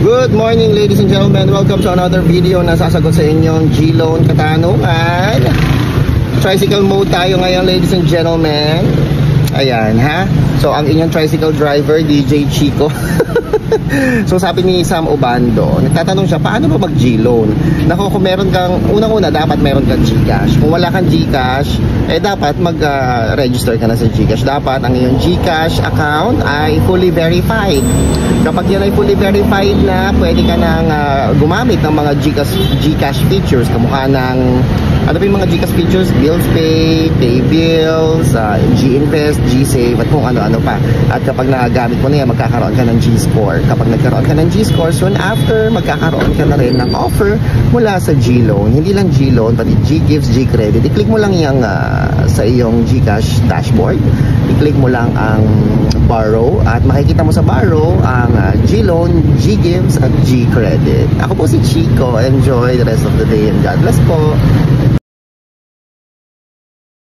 Good morning ladies and gentlemen, welcome to another video na sasagot sa inyong G-Loan katanungan. Tricycle mode tayo ngayon ladies and gentlemen. Ayan ha. So ang inyong tricycle driver, DJ Chico. So sabi ni Sam Obando, nagtatanong siya, paano ba mag G-Loan? Nako, kung meron kang, unang-una dapat meron kang Gcash. Kung wala kang Gcash, dapat mag-register ka na sa Gcash. Dapat ang iyong Gcash account ay fully verified. Kapag yan ay fully verified na, pwede ka nang gumamit ng mga Gcash features. Kamukha ng, ano ba yung mga Gcash features? Bills Pay, Pay Bills, G-Invest, G-Save, at kung ano-ano pa. At kapag nagagamit mo na yan, magkakaroon ka ng G-Score. Kapag nagkaroon ka ng G-Score, soon after, magkakaroon ka na rin ng offer mula sa G-Loan. Hindi lang G-Loan, pati G-Gifts, G-Credit. I-click mo lang yung sa iyong Gcash dashboard. I-click mo lang ang borrow at makikita mo sa borrow ang G-Loan, G-Gifts at G-Credit. Ako po si Chico. Enjoy the rest of the day and God bless po.